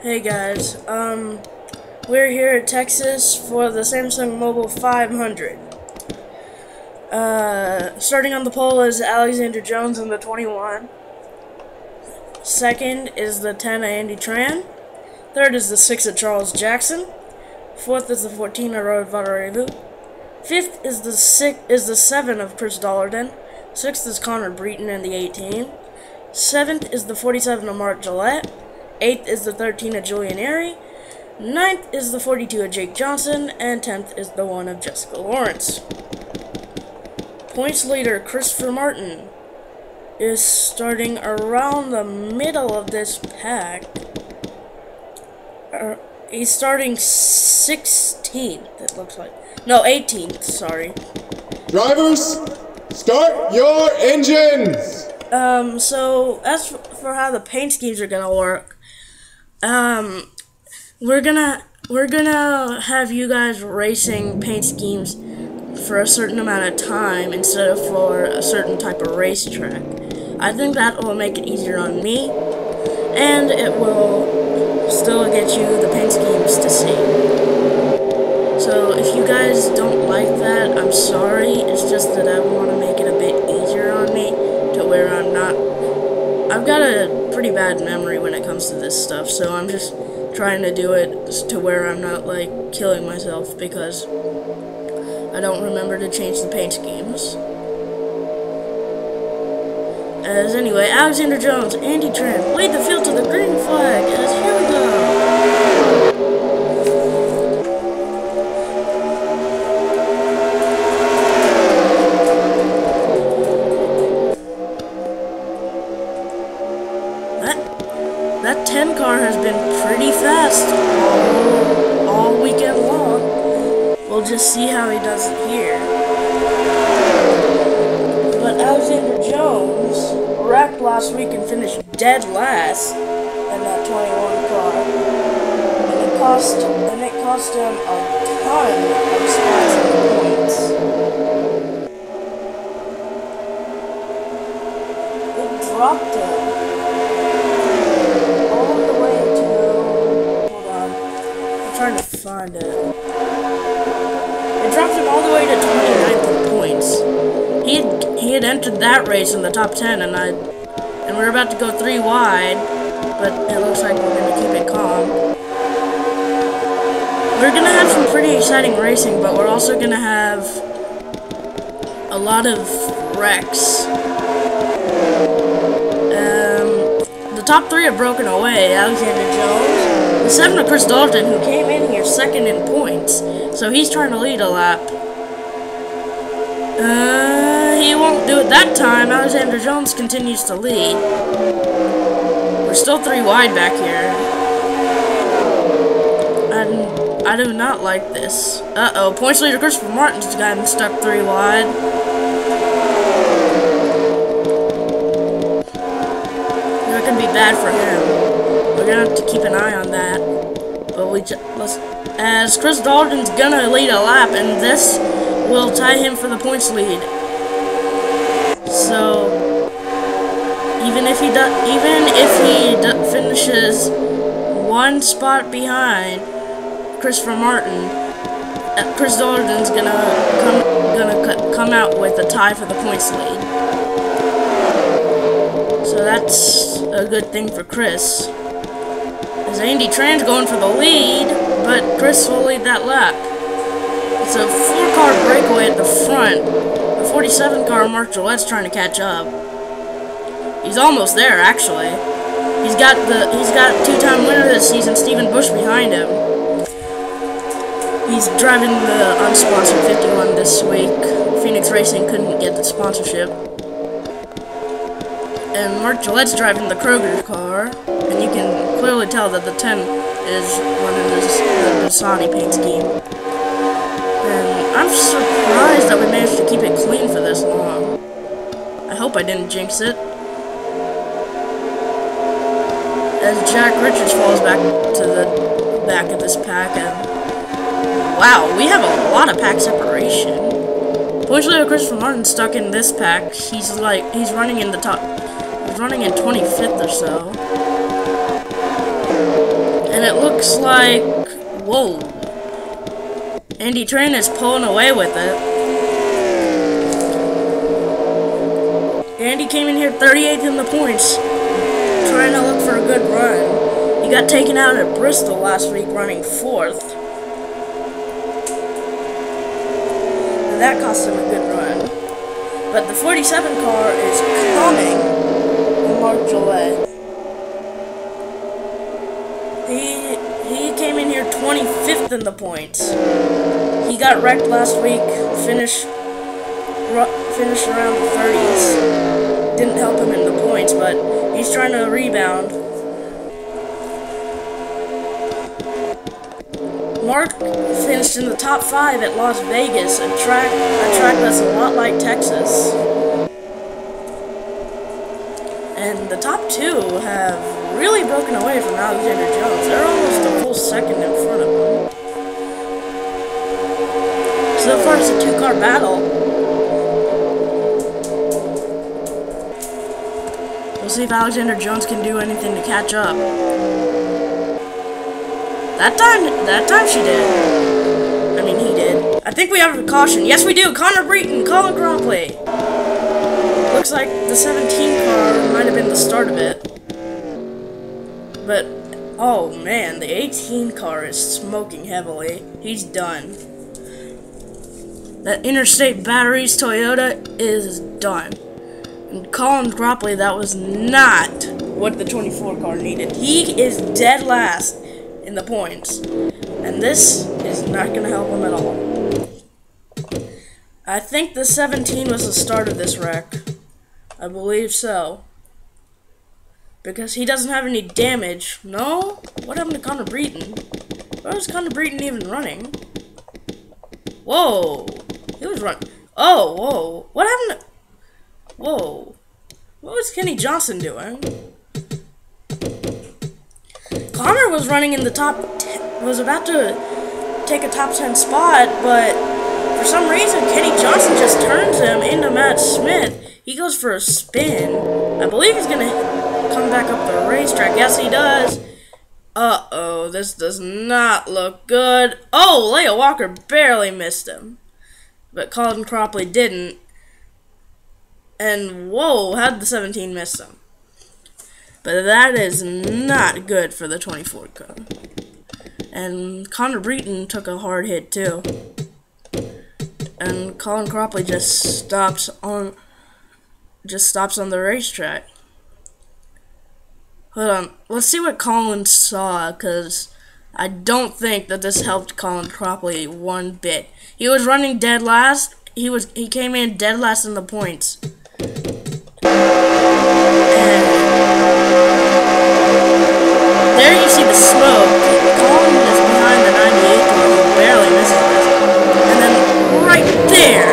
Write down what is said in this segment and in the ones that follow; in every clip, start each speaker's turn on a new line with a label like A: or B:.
A: Hey guys, we're here at Texas for the Samsung Mobile 500. Starting on the pole is Alexander Jones in the 21. Second is the 10 of Andy Tran. Third is the 6 of Charles Jackson. Fourth is the 14 of Road Vadarevu. Fifth is the 7 of Chris Dollarden. Sixth is Connor Breton in the 18. Seventh is the 47 of Mark Gillette. 8th is the 13 of Julian Airy. 9th is the 42 of Jake Johnson. And 10th is the 1 of Jessica Lawrence. Points leader Christopher Martin is starting around the middle of this pack. He's starting 16th, it looks like. No, 18th, sorry.
B: Drivers, start your engines!
A: So, as for how the paint schemes are gonna work, we're gonna have you guys racing paint schemes for a certain amount of time instead of for a certain type of racetrack. I think that will make it easier on me, and it will still get you the paint schemes to see. So if you guys don't like that, I'm sorry. It's just that I want to make it a bit easier on me to where I've got a pretty bad memory when it comes to this stuff, so I'm just trying to do it to where I'm not like killing myself because I don't remember to change the paint schemes. As anyway, Alexander Jones, Andy Tran, lead the field to the green flag, as here we go. That 10 car has been pretty fast all weekend long. We'll just see how he does it here. But Alexander Jones wrecked last week and finished dead last in that 21 car. And it cost him a ton of spots and points. It dropped him all the way to, hold on, I'm trying to find it. It dropped him all the way to 29th in points. He had entered that race in the top 10, and we're about to go 3 wide, but it looks like we're gonna keep it calm. We're gonna have some pretty exciting racing, but we're also gonna have a lot of wrecks. The top 3 have broken away. Alexander Jones, the 7 of Chris Dalton, who came in here second in points, so he's trying to lead a lap. He won't do it that time. Alexander Jones continues to lead. We're still 3 wide back here. And I do not like this. Uh-oh, points leader Christopher Martin's gotten stuck 3 wide. That could be bad for him. We're gonna have to keep an eye on that. But as Chris Dalton's gonna lead a lap, and this will tie him for the points lead. So even if he finishes 1 spot behind Christopher Martin, Chris Dalton's gonna come out with a tie for the points lead. So that's a good thing for Chris. As Andy Tran's going for the lead, but Chris will lead that lap. It's a 4-car breakaway at the front. The 47 car Mark Gillette's trying to catch up. He's almost there, actually. He's got 2-time winner this season, Stephen Bush, behind him. He's driving the unsponsored 51 this week. Phoenix Racing couldn't get the sponsorship. And Mark Gillette's driving the Kroger car, and you can clearly tell that the 10 is running the Dasani paint scheme. And I'm surprised that we managed to keep it clean for this long. I hope I didn't jinx it. As Jack Richards falls back to the back of this pack, and wow, we have a lot of pack separation. Fortunately, Christopher Martin stuck in this pack. He's running in the top. He's running in 25th or so. And And it looks like, whoa, Andy Train is pulling away with it. Andy came in here 38th in the points, trying to look for a good run. He got taken out at Bristol last week running 4th. And that cost him a good run. But the 47 car is coming from Mark Gillette. He came in here 25th in the points. He got wrecked last week, finished around the 30s. Didn't help him in the points, but he's trying to rebound. Mark finished in the top 5 at Las Vegas, a track that's a lot like Texas. And the top 2 have really broken away from Alexander Jones. They're almost a full second in front of him. So far it's a 2-car battle. We'll see if Alexander Jones can do anything to catch up. That time she did. I mean, he did. I think we have a caution. Yes, we do. Connor Breton, Colin Cropley. Looks like the 17 car might have been the start of it. But, oh man, the 18 car is smoking heavily. He's done. That Interstate Batteries Toyota is done. And Colin Cropley, that was not what the 24 car needed. He is dead last in the points. And this is not going to help him at all. I think the 17 was the start of this wreck. I believe so. Because he doesn't have any damage. No? What happened to Connor Breton? Where was Connor Breton even running? Whoa. He was running. Oh, whoa. What happened to... Whoa. What was Kenny Johnson doing? Connor was running in the top 10, was about to take a top 10 spot, but for some reason Kenny Johnson just turns him into Matt Smith. He goes for a spin. I believe he's gonna come back up the racetrack. Yes, he does. Uh-oh, this does not look good. Oh, Leia Walker barely missed him. But Colin Cropley didn't. And whoa, how'd the 17 miss him? But that is not good for the 24 car. And Connor Breton took a hard hit too. And Colin Cropley just stops on the racetrack. Hold on, let's see what Colin saw, because I don't think that this helped Colin Cropley one bit. He was running dead last. He came in dead last in the points. And there you see the smoke. Colin is behind the 98 car, who barely misses this. And then right there,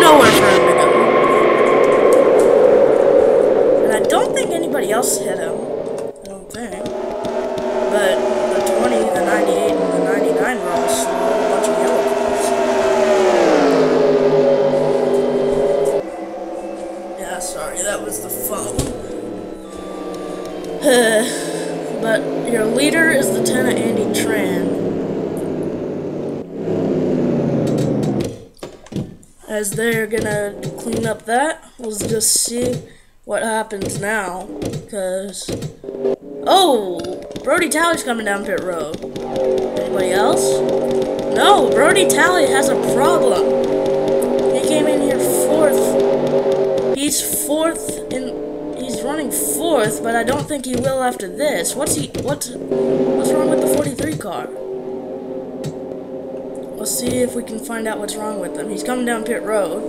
A: nowhere for him to go. And I don't think anybody else hit him. I don't think. But the 20, the 98, and the 99 were all slow, a bunch of yellow cars. Yeah, sorry, that was the phone. But your leader is Lieutenant Andy Tran. As they're gonna clean up that, we'll just see what happens now. Because, oh, Brody Talley's coming down pit road. Anybody else? No, Brody Talley has a problem. He came in here 4th. He's 4th in. He's running 4th, but I don't think he will after this. What's wrong with the 43 car? Let's see if we can find out what's wrong with him. He's coming down pit road.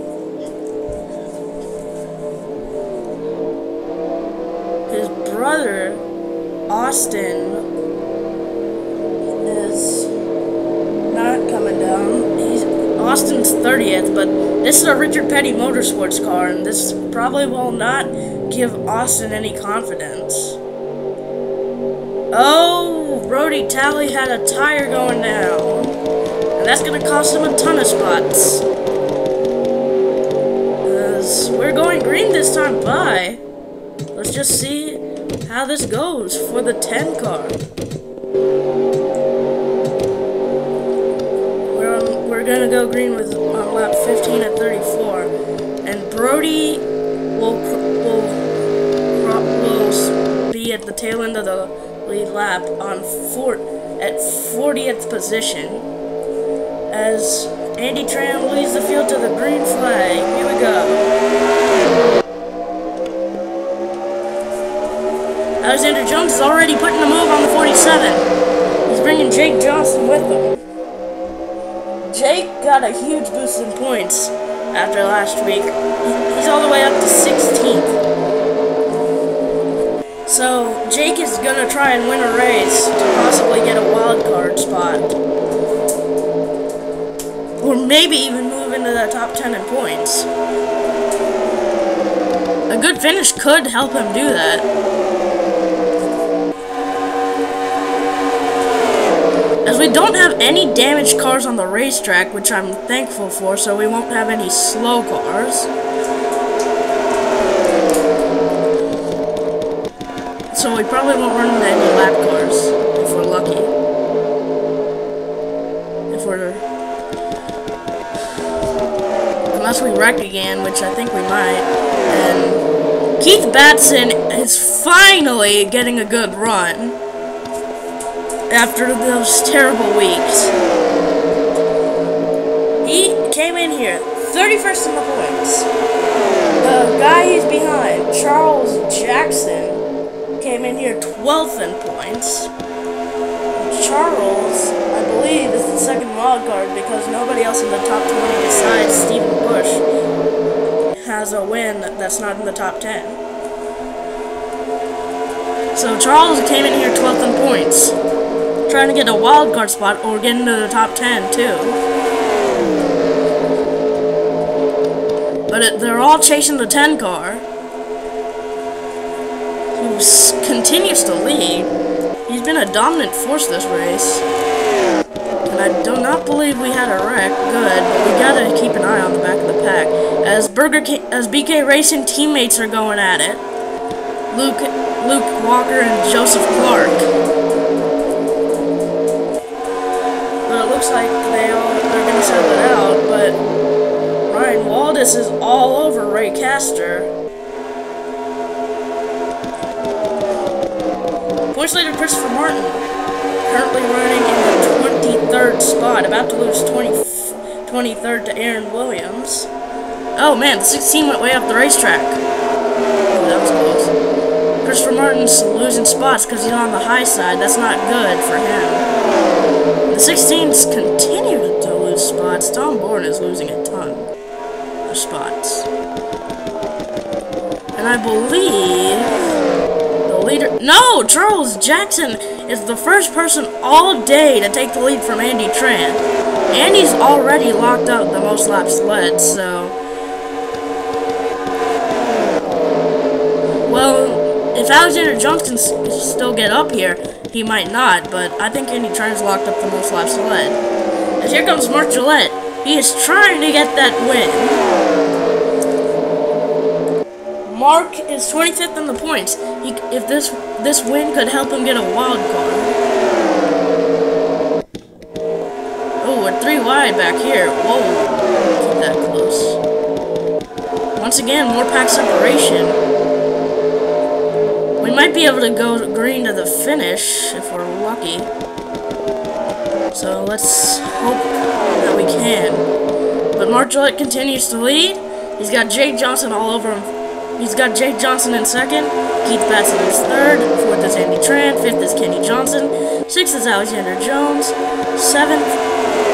A: His brother, Austin, is not coming down. Austin's 30th, but this is a Richard Petty Motorsports car, and this probably will not give Austin any confidence. Oh, Brody Talley had a tire going down, and that's going to cost him a ton of spots. We're going green this time by. Let's just see how this goes for the 10 car. green with on lap 15 at 34, and Brody will be at the tail end of the lead lap on at 40th position as Andy Tran leads the field to the green flag. Here we go. Alexander Jones is already putting the move on the 47. He's bringing Jake Johnson with him. Jake got a huge boost in points after last week. He's all the way up to 16th. So Jake is gonna try and win a race to possibly get a wild card spot. Or maybe even move into the top 10 in points. A good finish could help him do that. As we don't have any damaged cars on the racetrack, which I'm thankful for, so we won't have any slow cars. So we probably won't run into any lap cars, if we're lucky. Unless we wreck again, which I think we might. And Keith Batson is finally getting a good run after those terrible weeks. He came in here 31st in the points. The guy he's behind, Charles Jackson, came in here 12th in points. Charles, I believe, is the second wild card because nobody else in the top 20 besides Stephen Bush has a win that's not in the top 10. So Charles came in here 12th in points, trying to get a wild card spot or get into the top 10 too. But they're all chasing the 10 car, who continues to lead. He's been a dominant force this race. And I do not believe we had a wreck. Good, but we gotta keep an eye on the back of the pack. As BK Racing teammates are going at it. Luke Walker and Joseph Clark. But it looks like they're gonna settle it out, but Ryan Waldis is all over Ray Castor. Points leader Christopher Martin, currently running in the 23rd spot, about to lose 23rd to Aaron Williams. Oh man, the 16 went way up the racetrack. Ooh, that was close. Christopher Martin's losing spots because he's on the high side. That's not good for him. The 16s continue to lose spots. Tom Bourne is losing a ton of spots. And I believe leader. No! Charles Jackson is the first person all day to take the lead from Andy Tran. Andy's already locked up the most laps led, so. Well, if Alexander Jones can still get up here, he might not, but I think Andy Tran's locked up the most laps led. As here comes Mark Gillette. He is trying to get that win. Mark is 25th in the points. If this win could help him get a wild card. Oh, we're 3 wide back here. Whoa, keep that close. Once again, more pack separation. We might be able to go green to the finish if we're lucky. So let's hope that we can. But Mark Gillette continues to lead. He's got Jake Johnson all over him. He's got Jake Johnson in second, Keith Batson is third, fourth is Andy Tran, fifth is Kenny Johnson, sixth is Alexander Jones, seventh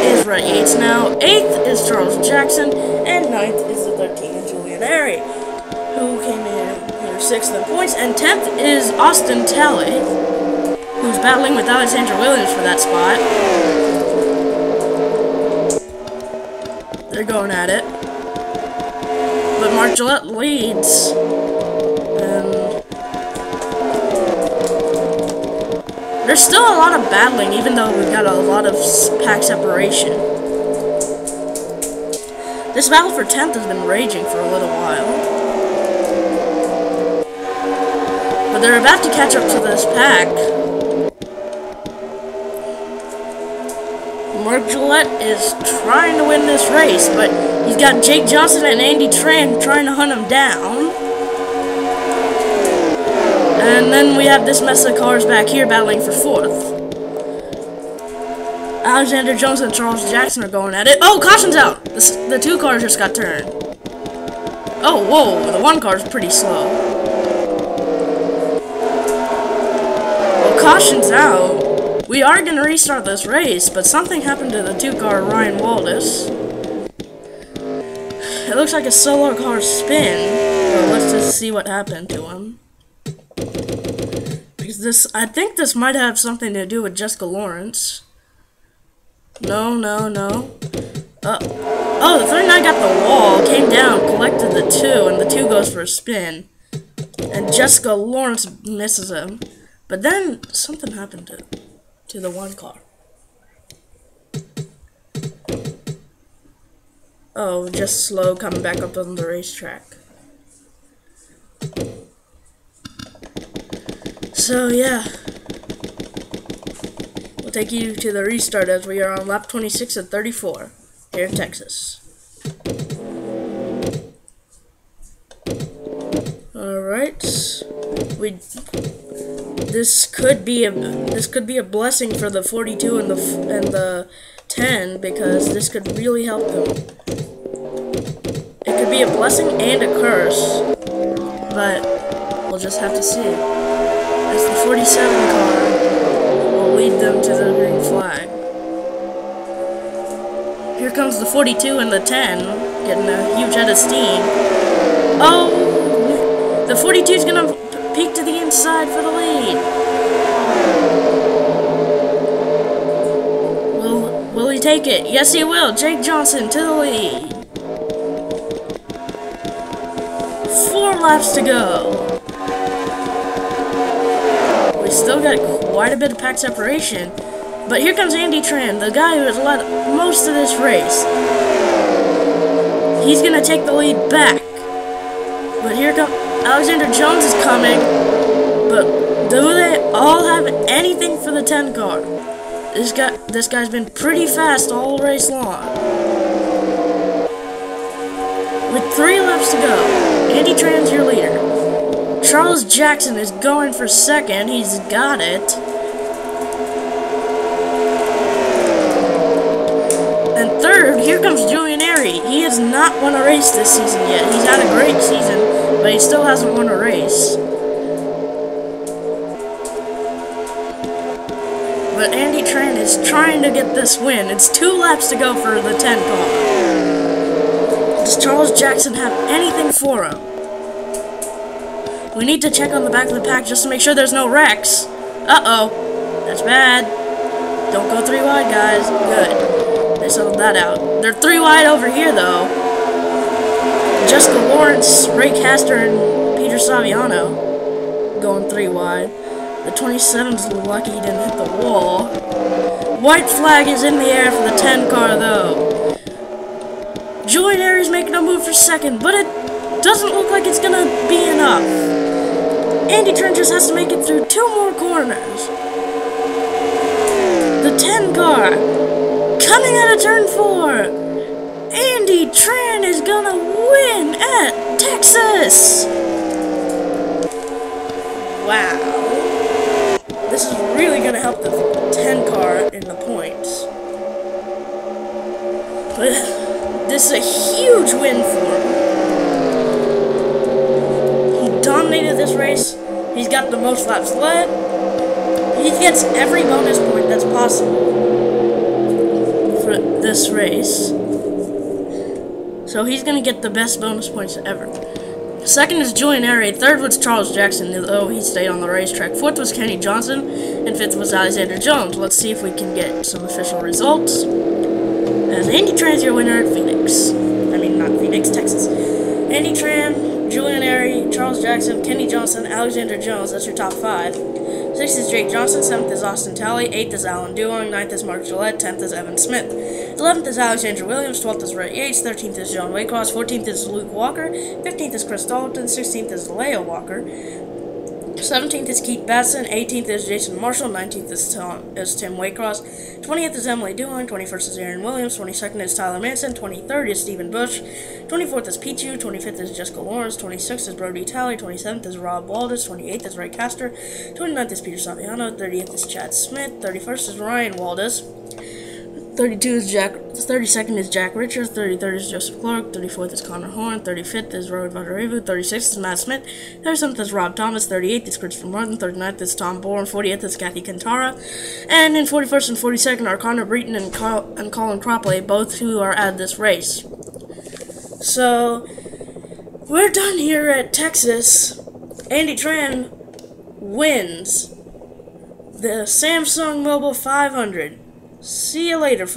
A: is Rhett Yates now, eighth is Charles Jackson, and ninth is the 13 Julian Airy, who came in here sixth in points, and 10th is Austin Talley, who's battling with Alexander Williams for that spot. They're going at it. But Mark Gillette leads, and there's still a lot of battling, even though we've got a lot of pack separation. This battle for 10th has been raging for a little while, but they're about to catch up to this pack. Mark Gillette is trying to win this race, but he's got Jake Johnson and Andy Tran trying to hunt him down. And then we have this mess of cars back here battling for 4th. Alexander Jones and Charles Jackson are going at it. Oh, caution's out! The 2 cars just got turned. Oh, whoa, the 1 car's pretty slow. Well, caution's out. We are going to restart this race, but something happened to the 2 car Ryan Waldis. It looks like a solo car spin. Well, let's just see what happened to him. Because I think this might have something to do with Jessica Lawrence. No. Oh, the 39 got the wall, came down, collected the 2, and the 2 goes for a spin. And Jessica Lawrence misses him. But then something happened to the 1 car. Oh, just slow coming back up on the racetrack. So yeah, we'll take you to the restart as we are on lap 26 of 34 here in Texas. All right, this could be a blessing for the 42 and the 10, because this could really help them. It could be a blessing and a curse, but we'll just have to see. As the 47 car will lead them to the green flag. Here comes the 42 and the 10, getting a huge head of steam. Oh, the 42 is gonna peek to the inside for the lead. Will he take it? Yes, he will. Jake Johnson to the lead. 4 laps to go. We still got quite a bit of pack separation. But here comes Andy Tran, the guy who has led most of this race. He's going to take the lead back. But here comes Alexander Jones is coming. But do they all have anything for the 10 car? This guy's been pretty fast all race long. With 3 laps to go, Andy Tran's your leader. Charles Jackson is going for 2nd. He's got it. And 3rd, here comes Julian Airy. He has not won a race this season yet. He's had a great season, but he still hasn't won a race. But Andy Tran is trying to get this win. It's 2 laps to go for the 10 car. Does Charles Jackson have anything for him? We need to check on the back of the pack just to make sure there's no wrecks. Uh-oh. That's bad. Don't go 3 wide, guys. Good. They settled that out. They're 3 wide over here, though. Jessica Lawrence, Ray Castor, and Peter Saviano going 3 wide. The 27's lucky he didn't hit the wall. White flag is in the air for the 10 car, though. Julian Airy's making a move for 2nd, but it doesn't look like it's gonna be enough. Andy Tran just has to make it through 2 more corners. The 10 car coming out of turn 4. Andy Tran is gonna win at Texas. Wow. This is really gonna help the 10 car in the points. But this is a huge win for him. He dominated this race. He's got the most laps led. He gets every bonus point that's possible for this race. So he's going to get the best bonus points ever. 2nd is Julian Airy. 3rd was Charles Jackson, though he stayed on the racetrack. 4th was Kenny Johnson. And 5th was Alexander Jones. Let's see if we can get some official results. As Andy Tran's your winner at Phoenix. I mean, not Phoenix, Texas. Andy Tran, Julian Airy, Charles Jackson, Kenny Johnson, Alexander Jones. That's your top 5. 6th is Jake Johnson. 7th is Austin Talley. 8th is Alan Duong. 9th is Mark Gillette. 10th is Evan Smith. 11th is Alexander Williams. 12th is Rhett Yates. 13th is John Waycross. 14th is Luke Walker. 15th is Chris Dalton. 16th is Leo Walker. 17th is Keith Basson, 18th is Jason Marshall, 19th is Tim Waycross, 20th is Emily Doohan, 21st is Aaron Williams, 22nd is Tyler Manson, 23rd is Stephen Bush, 24th is Pichu, 25th is Jessica Lawrence, 26th is Brody Talley, 27th is Rob Waldis, 28th is Ray Castor, 29th is Peter Saviano, 30th is Chad Smith, 31st is Ryan Waldis, 32nd is Jack Richards, 33rd is Joseph Clark, 34th is Connor Horn, 35th is Rohit Vandarevu, 36th is Matt Smith, 37th is Rob Thomas, 38th is Christopher Martin, 39th is Tom Bourne, 40th is Kathy Kantara, and in 41st and 42nd are Connor Breton and Colin Cropley, both who are at this race. So, we're done here at Texas. Andy Tran wins the Samsung Mobile 500. See you later, folks.